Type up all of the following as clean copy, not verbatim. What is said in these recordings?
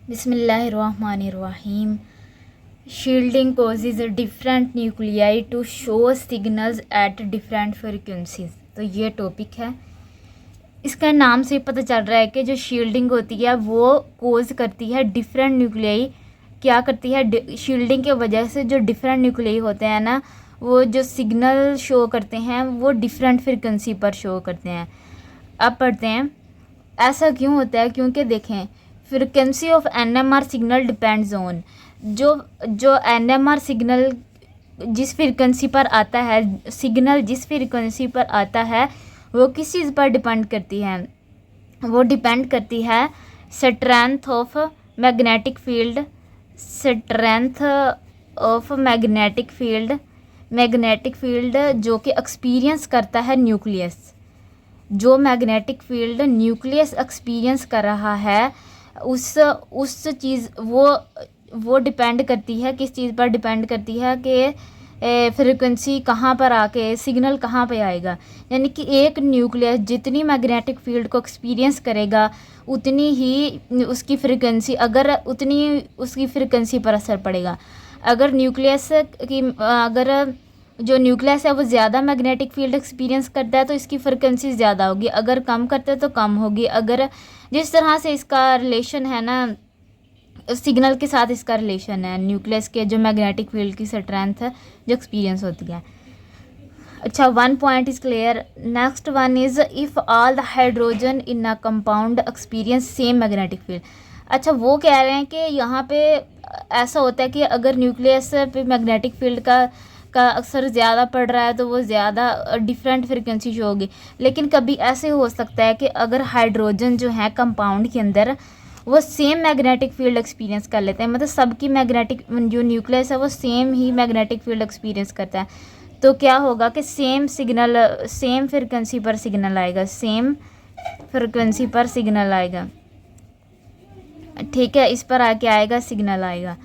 बिस्मिल्लाहिर्रहमानिर्रहीम। Shielding causes different nuclei to show signals at different frequencies. तो ये topic है। इसका नाम से पता चल रहा है कि जो शील्डिंग होती है वो कोज करती है डिफरेंट न्यूक्लियाई। क्या करती है? शील्डिंग के वजह से जो डिफरेंट न्यूक्लियाई होते हैं ना, वो जो सिग्नल शो करते हैं वो डिफरेंट फ्रिक्वेंसी पर शो करते हैं। अब पढ़ते हैं ऐसा क्यों होता है। क्योंकि देखें, frequency of NMR signal depends on जो जो एनएमआर सिग्नल जिस फ्रिक्वेंसी पर आता है, सिग्नल जिस फ्रिक्वेंसी पर आता है वो किस चीज़ पर डिपेंड करती है? वो डिपेंड करती है strength of magnetic field, strength of magnetic field, magnetic field जो कि एक्सपीरियंस करता है न्यूक्लियस। जो मैग्नेटिक फील्ड न्यूक्लियस एक्सपीरियंस कर रहा है उस चीज़ वो डिपेंड करती है, किस चीज़ पर डिपेंड करती है कि फ्रिक्वेंसी कहाँ पर आके सिग्नल कहाँ पे आएगा। यानी कि एक न्यूक्लियस जितनी मैग्नेटिक फील्ड को एक्सपीरियंस करेगा उतनी ही उसकी फ्रिक्वेंसी उतनी उसकी फ्रिक्वेंसी पर असर पड़ेगा। अगर जो न्यूक्लियस है वो ज़्यादा मैग्नेटिक फील्ड एक्सपीरियंस करता है तो इसकी फ्रिक्वेंसी ज़्यादा होगी, अगर कम करता है तो कम होगी। अगर जिस तरह से इसका रिलेशन है ना, सिग्नल के साथ इसका रिलेशन है न्यूक्लियस के जो मैग्नेटिक फील्ड की स्ट्रेंथ है जो एक्सपीरियंस होती है। अच्छा, one point is clear. Next one is if all the hydrogen in a compound experience same magnetic field. अच्छा, वो कह रहे हैं कि यहाँ पे ऐसा होता है कि अगर न्यूक्लियस पे मैग्नेटिक फील्ड का अक्सर ज़्यादा पड़ रहा है तो वो ज़्यादा डिफरेंट फ्रिक्वेंसी शो होगी। लेकिन कभी ऐसे हो सकता है कि अगर हाइड्रोजन जो है कंपाउंड के अंदर वो सेम मैग्नेटिक फील्ड एक्सपीरियंस कर लेते हैं, मतलब सबकी मैग्नेटिक जो न्यूक्लियस है वो सेम ही मैग्नेटिक फील्ड एक्सपीरियंस करता है, तो क्या होगा कि सेम फ्रिक्वेंसी पर सिग्नल आएगा, सेम फ्रिक्वेंसी पर सिग्नल आएगा। ठीक है, इस पर आके आएगा सिग्नल आएगा।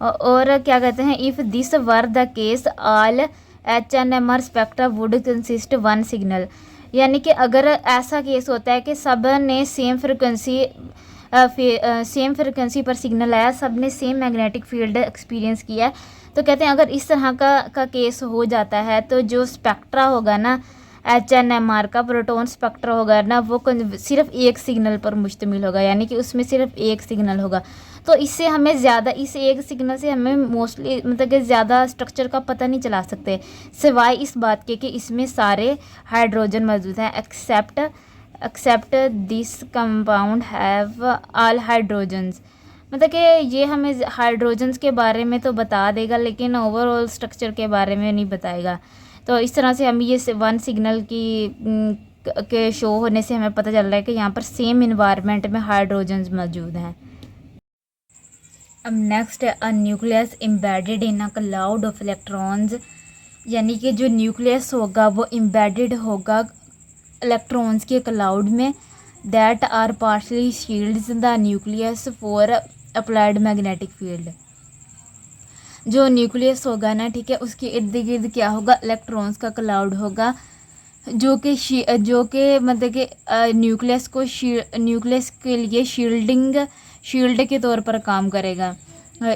और क्या कहते हैं, if this were the case all HNMR spectra would consist one signal. यानी कि अगर ऐसा केस होता है कि सब ने सेम फ्रिक्वेंसी पर सिग्नल आया, सब ने सेम मैग्नेटिक फील्ड एक्सपीरियंस किया, तो कहते हैं अगर इस तरह का केस हो जाता है तो जो स्पेक्ट्रा होगा ना HNMR का, प्रोटॉन स्पेक्ट्रा होगा ना, वो सिर्फ एक सिग्नल पर मुश्तमिल होगा, यानी कि उसमें सिर्फ एक सिग्नल होगा। तो इससे हमें ज़्यादा, इस एक सिग्नल से हमें मोस्टली मतलब कि ज़्यादा स्ट्रक्चर का पता नहीं चला सकते, सिवाय इस बात के कि इसमें सारे हाइड्रोजन मौजूद हैं। Except this compound have all hydrogens. मतलब कि ये हमें हाइड्रोजन्स के बारे में तो बता देगा लेकिन ओवरऑल स्ट्रक्चर के बारे में नहीं बताएगा। तो इस तरह से हम ये वन सिग्नल के शो होने से हमें पता चल रहा है कि यहाँ पर सेम इन्वायरमेंट में हाइड्रोजन्स मौजूद हैं। अब नेक्स्ट है a nucleus embedded in a cloud of electrons. यानी कि जो न्यूक्लियस होगा वो एम्बेडेड होगा इलेक्ट्रॉन्स के क्लाउड में, that are partially shields the nucleus for applied magnetic field. जो न्यूक्लियस होगा ना, ठीक है, उसके इर्द गिर्द क्या होगा, इलेक्ट्रॉन्स का क्लाउड होगा जो कि मतलब कि न्यूक्लियस के लिए शील्ड के तौर पर काम करेगा।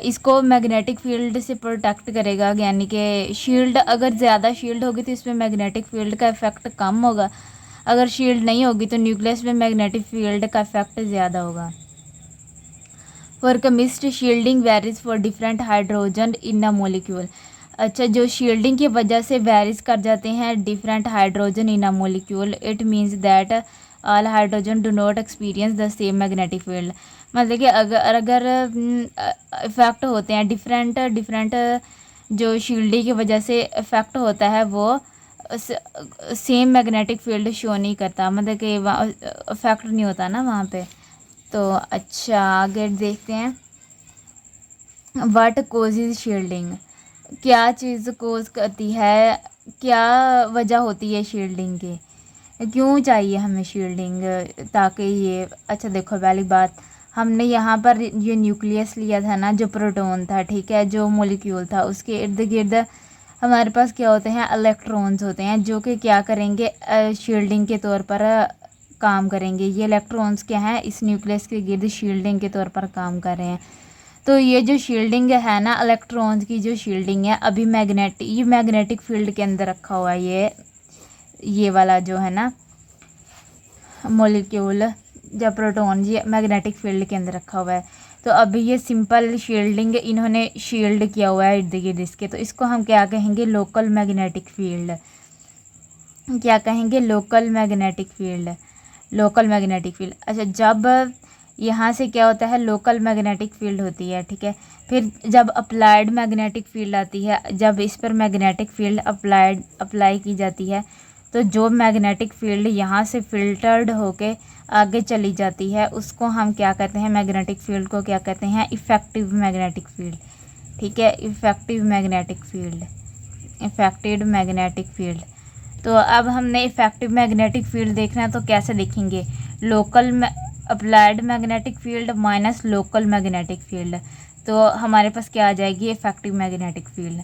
इसको मैग्नेटिक फील्ड से प्रोटेक्ट करेगा। यानी कि शील्ड, अगर ज़्यादा शील्ड होगी तो इसमें मैग्नेटिक फील्ड का इफेक्ट कम होगा, अगर शील्ड नहीं होगी तो न्यूक्लियस में मैग्नेटिक फील्ड का इफेक्ट ज़्यादा होगा। For chemist shielding varies for different hydrogen in a molecule. अच्छा, जो शील्डिंग की वजह से वेरीज कर जाते हैं different hydrogen in a molecule, it means that all hydrogen do not experience the same magnetic field. मतलब कि अगर इफेक्ट होते हैं डिफरेंट जो शील्डिंग की वजह से इफेक्ट होता है वो सेम मैग्नेटिक फील्ड शो नहीं करता, मतलब कि इफेक्ट नहीं होता ना वहाँ पे। तो अच्छा, आगे देखते हैं व्हाट कोजेज शील्डिंग। क्या चीज़ कोज करती है, क्या वजह होती है शील्डिंग की, क्यों चाहिए हमें शील्डिंग ताकि ये। अच्छा देखो, पहली बात, हमने यहाँ पर ये न्यूक्लियस लिया था ना, जो प्रोटॉन था, ठीक है, जो मॉलिक्यूल था, उसके इर्द गिर्द हमारे पास क्या होते हैं, इलेक्ट्रॉन्स होते हैं जो कि क्या करेंगे, शील्डिंग के तौर पर काम करेंगे। ये इलेक्ट्रॉन्स क्या हैं, इस न्यूक्लियस के गिर्द शील्डिंग के तौर पर काम कर रहे हैं। तो ये जो शील्डिंग है ना, इलेक्ट्रॉन्स की जो शील्डिंग है, अभी ये मैग्नेटिक फील्ड के अंदर रखा हुआ है। ये वाला जो है ना मॉलिक्यूल, जब प्रोटॉन ये मैग्नेटिक फील्ड के अंदर रखा हुआ है। तो अभी ये सिंपल शील्डिंग इन्होंने शील्ड किया हुआ है इर्द गिर्द इसके, तो इसको हम क्या कहेंगे, लोकल मैग्नेटिक फील्ड। क्या कहेंगे, local magnetic field. Local magnetic field. अच्छा, जब यहाँ से क्या होता है, लोकल मैग्नेटिक फील्ड होती है, ठीक है। फिर जब अप्लाइड मैग्नेटिक फील्ड आती है, जब इस पर मैग्नेटिक फील्ड अप्लाई की जाती है, तो जो मैग्नेटिक फील्ड यहाँ से फिल्टर्ड होके आगे चली जाती है, उसको हम क्या कहते हैं, मैग्नेटिक फील्ड को क्या कहते हैं, इफ़ेक्टिव मैग्नेटिक फील्ड। ठीक है, effective magnetic field, effective magnetic field. तो अब हमने इफ़ेक्टिव मैग्नेटिक फील्ड देखना है, तो कैसे देखेंगे, local applied magnetic field minus local magnetic field, तो हमारे पास क्या आ जाएगी, इफ़ेक्टिव मैग्नेटिक फील्ड।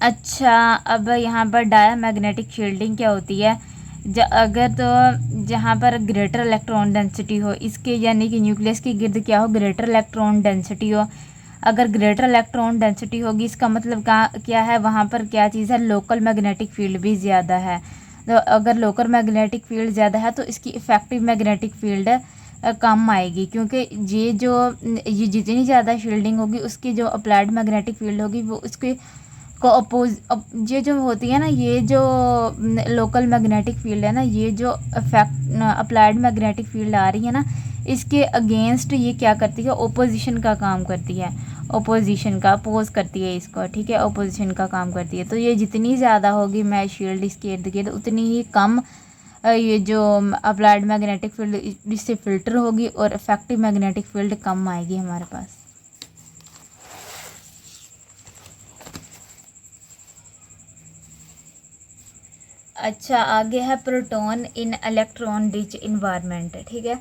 अच्छा, अब यहाँ पर डायमैग्नेटिक शील्डिंग क्या होती है, अगर तो जहाँ पर ग्रेटर इलेक्ट्रॉन डेंसिटी हो, इसके यानी कि न्यूक्लियस के गिर्द क्या हो, ग्रेटर इलेक्ट्रॉन डेंसिटी हो। अगर ग्रेटर इलेक्ट्रॉन डेंसिटी होगी, इसका मतलब क्या है, वहाँ पर क्या चीज़ है, लोकल मैग्नेटिक फील्ड भी ज़्यादा है। तो अगर लोकल मैग्नेटिक फील्ड ज़्यादा है, तो इसकी इफ़ेक्टिव मैग्नेटिक फील्ड कम आएगी, क्योंकि ये जितनी ज़्यादा शील्डिंग होगी, उसकी जो अप्लाइड मैग्नेटिक फील्ड होगी वो उसके को ये जो होती है ना, ये जो लोकल मैग्नेटिक फील्ड है ना, ये जो अप्लाइड मैग्नेटिक फील्ड आ रही है ना, इसके अगेंस्ट ये क्या करती है, ओपोजिशन का काम करती है, ओपोजिशन का अपोज करती है इसको, ठीक है, ओपोजिशन का काम करती है। तो ये जितनी ज़्यादा होगी मैं शील्ड इसके इर्द गिर्द, उतनी ही कम ये जो अप्लाइड मैग्नेटिक फील्ड इससे फिल्टर होगी और इफेक्टिव मैग्नेटिक फील्ड कम आएगी हमारे पास। अच्छा, आगे है प्रोटॉन इन इलेक्ट्रॉन रिच इन्वायरमेंट, ठीक है।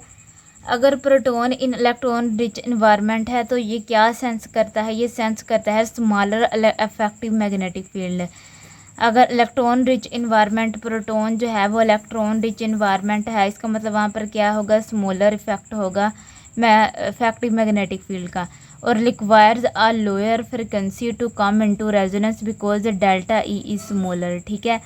अगर प्रोटॉन इन इलेक्ट्रॉन रिच इन्वायरमेंट है, तो ये क्या सेंस करता है, ये सेंस करता है स्मॉलर इफेक्टिव मैग्नेटिक फील्ड। अगर इलेक्ट्रॉन रिच इन्वायरमेंट, प्रोटॉन जो है वो इलेक्ट्रॉन रिच इन्वायरमेंट है, इसका मतलब वहाँ पर क्या होगा, स्मॉलर इफेक्ट होगा इफेक्टिव मैग्नेटिक फील्ड का, और requires a lower frequency to come into resonance because delta E is smaller, ठीक है।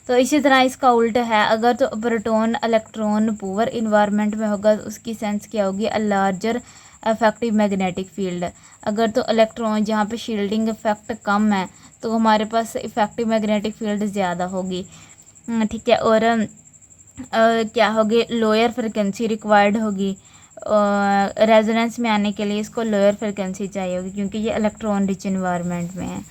तो इसी तरह इसका उल्टा है, अगर तो प्रोटॉन इलेक्ट्रॉन पुअर इन्वायरमेंट में होगा, तो उसकी सेंस क्या होगी, a larger effective magnetic field. अगर तो इलेक्ट्रॉन जहाँ पे शील्डिंग इफेक्ट कम है, तो हमारे पास इफेक्टिव मैग्नेटिक फील्ड ज़्यादा होगी, ठीक है। और क्या होगी, लोअर फ्रिक्वेंसी रिक्वायर्ड होगी, रेजोनेंस में आने के लिए इसको लोअर फ्रिक्वेंसी चाहिए होगी, क्योंकि ये इलेक्ट्रॉन रिच इन्वायरमेंट में है,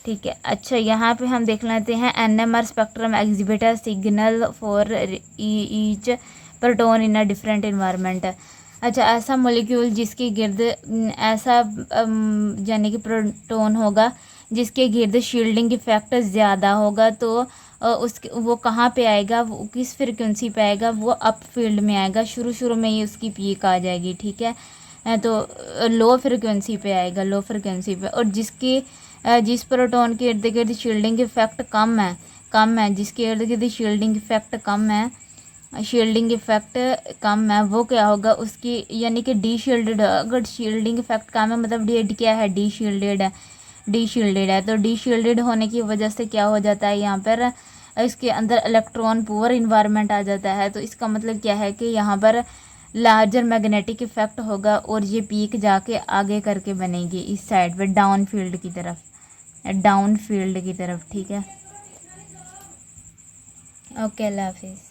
ठीक है। अच्छा, यहाँ पे हम देख लेते हैं NMR spectrum exhibit signal for each proton in a different environment. अच्छा, ऐसा मॉलिक्यूल जिसके गिर्द ऐसा यानी कि प्रोटॉन होगा जिसके गिर्द शील्डिंग इफेक्ट ज़्यादा होगा, तो उसके वो कहाँ पे आएगा, वो किस फ्रिक्वेंसी पे आएगा, वो अप फील्ड में आएगा, शुरू में ही उसकी पीक आ जाएगी, ठीक है। तो लो फ्रिक्वेंसी पे आएगा, लो फ्रिक्वेंसी पे। और जिस प्रोटॉन के इर्द गिर्द शील्डिंग इफेक्ट कम है, जिसके इर्द गिर्द शील्डिंग इफेक्ट कम है, वो क्या होगा, उसकी यानी कि डी शील्डेड। अगर शील्डिंग इफेक्ट कम है, मतलब डी क्या है, डी शील्डेड है। तो डी शील्डेड होने की वजह से क्या हो जाता है, यहाँ पर इसके अंदर इलेक्ट्रॉन पुअर इन्वायरमेंट आ जाता है। तो इसका मतलब क्या है कि यहाँ पर लार्जर मैग्नेटिक इफेक्ट होगा, और ये पीक जाके आगे करके बनेगी इस साइड पे, डाउन फील्ड की तरफ, ठीक है। ओके, अल्लाह हाफिज़।